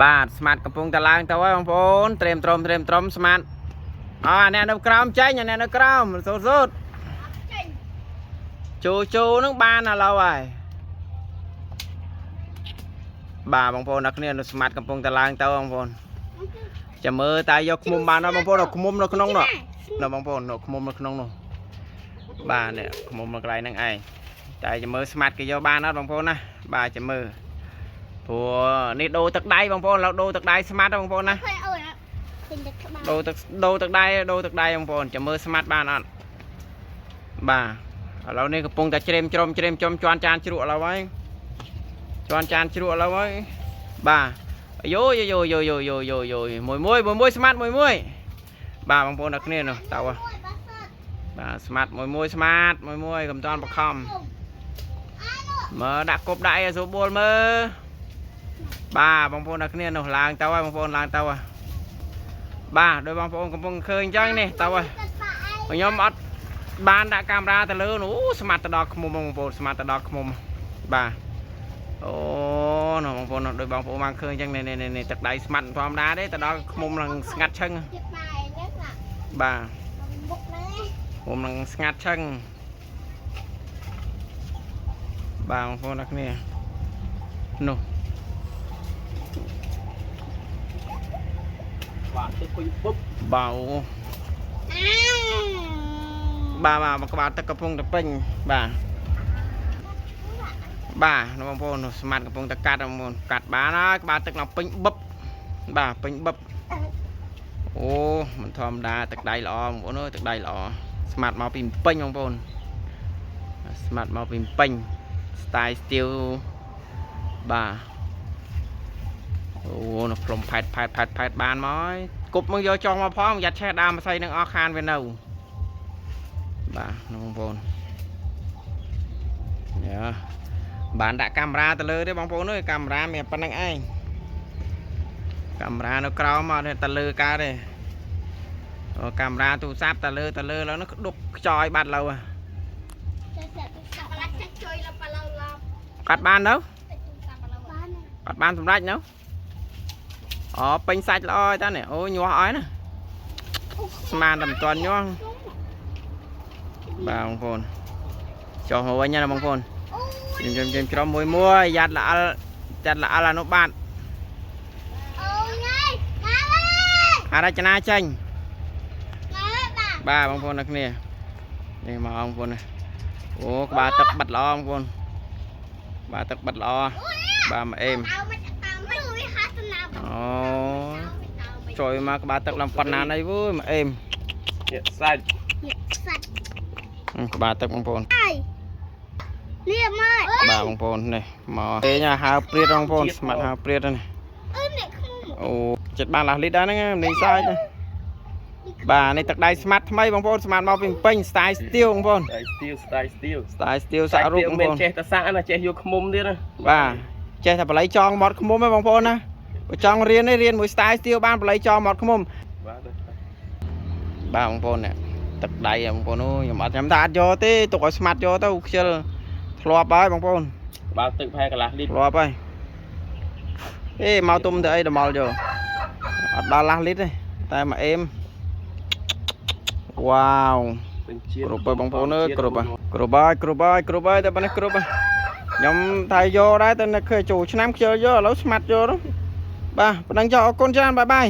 បាទស្មាតកំពុងតែឡើងទៅហើយបងប្អូនត្រៀមត្រមស្មាតអ្នកនៅក្រោមចេញអ្នកនៅក្រោមសូតចូលនឹងបានឥឡូវហើយបាទបងប្អូនអ្នកគ្នានៅស្មាតកំពុងតែឡើងទៅបងប្អូនចាំមើលតែយកឃុំបានអត់បងប្អូនឃុំនៅក្នុងនោះបងប្អូនឃុំនៅក្នុងនោះបាទនេះឃុំនៅកន្លែងហ្នឹងឯងតែចាំមើលស្មាតគេយកបានអត់បងប្អូនណាបាទចាំមើលព្រោះនេះដូរទឹកដៃបងប្អូនឡូវដូរទឹកដៃស្មាតបងប្អូនណាដូរទឹកដៃបងប្អូនចាំមើលស្មាតបានអត់បាទឥឡូវនេះកំពុងតែច្រៀមចំជន់ចានជ្រក់ឥឡូវហើយជន់ចានជ្រក់ឥឡូវហើយបាទយោមួយស្មាតមួយបាទបងប្អូនអ្នកគ្នានោះតើបាទស្មាតមួយស្មាតមួយកុំតាន់បខំមើលដាក់គប់ដាក់អីស្រួលបួលមើលបាទបងប្អូនអ្នកគ្នានោះឡើងទៅហើយបងប្អូនឡើងទៅហើយបាទដោយបងប្អូនកំពុងឃើញអញ្ចឹងនេះទៅហើយខ្ញុំអត់បានដាក់កាមេរ៉ាទៅលើនោះស្មាតទៅដល់ឃុំបងប្អូនស្មាតទៅដល់ឃុំបាទអូនោះបងប្អូនដោយបងប្អូនបានឃើញអញ្ចឹងនេះទឹកដៃស្មាតធម្មតាទេទៅដល់ឃុំនឹងស្ងាត់ឈឹងបាទឃុំនឹងស្ងាត់ឈឹងបាទបងប្អូនអ្នកគ្នានោះបាទទឹកពេញពុបបាទក្បាលទឹកកំពុងតែពេញបាទបងប្អូនស្មាតកំពុងតែកាត់បងប្អូនកាត់បានហើយក្បាលទឹកឡើងពេញបឹបបាទពេញបឹបអូមិនធម្មតាទឹកដៃល្អបងប្អូនអើយទឹកដៃល្អស្មាតមកពីពេញបងប្អូនស្មាតមកពីពេញ style steel បាទអូនៅក្រុមផែតបានមកហើយគប់មកយកចង់មកផងយ៉ាត់ឆេះដើមម្សៅនឹងអស់ខានវានៅបាទបងប្អូនយ៉ាបានដាក់កាមេរ៉ាទៅលើទេបងប្អូនអើយកាមេរ៉ាមានប៉ុណ្្នឹងឯងកាមេរ៉ានៅក្រោមមកទៅលើកើតទេកាមេរ៉ាទូរស័ព្ទទៅលើแล้วនោះដុកខ្ចោយបាត់លើកាត់បានទៅកាត់បានសម្រាប់ទៅពេញសាច់ល្អហើយតានេះអូញាស់អស់ណាស្មានតែមិនទាន់ញាស់បាទបងប្អូនចុះមកវិញណាបងប្អូនខ្ញុំច្រំមួយយ៉ាត់ល្អអានោះបាទអរចនាចេញបាទបងប្អូនអ្នកគ្នានេះមកបងប្អូនអូក្បាលទឹកបាត់ល្អបងប្អូនបាទទឹកបាត់ល្អបាទមកអេមអូជួយមកក្បាលទឹកឡើងប៉ុណ្ណាណីវើមកអេមសាច់ក្បាលទឹកបងប្អូននេះមកបាទបងប្អូននេះមកទេញ៉ាហើព្រាតបងប្អូនស្មាត់ហើព្រាតនេះអូចិត្តបានឡាស់លីត្រដែរហ្នឹងនេះសាច់បាទនេះទឹកដៃស្មាត់ថ្មីបងប្អូនស្មាត់មកពីពេញ style steel បងប្អូន style steel សាក់រូបបងប្អូនចេះតែសាក់ណាចេះយកឃុំទៀតណាបាទចេះតែបល័យចងមាត់ឃុំហ៎បងប្អូនណាបើចង់រៀនមួយ style steel បានបល័យចងមាត់ឃុំបាទបងប្អូននេះទឹកដៃបងប្អូនអូខ្ញុំអត់ថាអត់យកទេទុកឲ្យស្មាត់យកទៅខ្ជិលធ្លាប់ហើយបងប្អូនបើទឹកផែកន្លះលីត្រធ្លាប់ហើយមកទុំទៅអីតម្លយកអត់ដល់ឡាស់លីត្រទេតែមកអេមវ៉ាវគ្រប់ហើយបងប្អូនអើយគ្រប់ហើយតែប៉ុណ្ណេះគ្រប់ហើយខ្ញុំថាយកដែរតែនឹកឃើញចូលឆ្នាំខ្ជិលយកឥឡូវស្មាត់យកបាទប៉ុណ្ណឹងចុះអរគុណច្រើនបាយ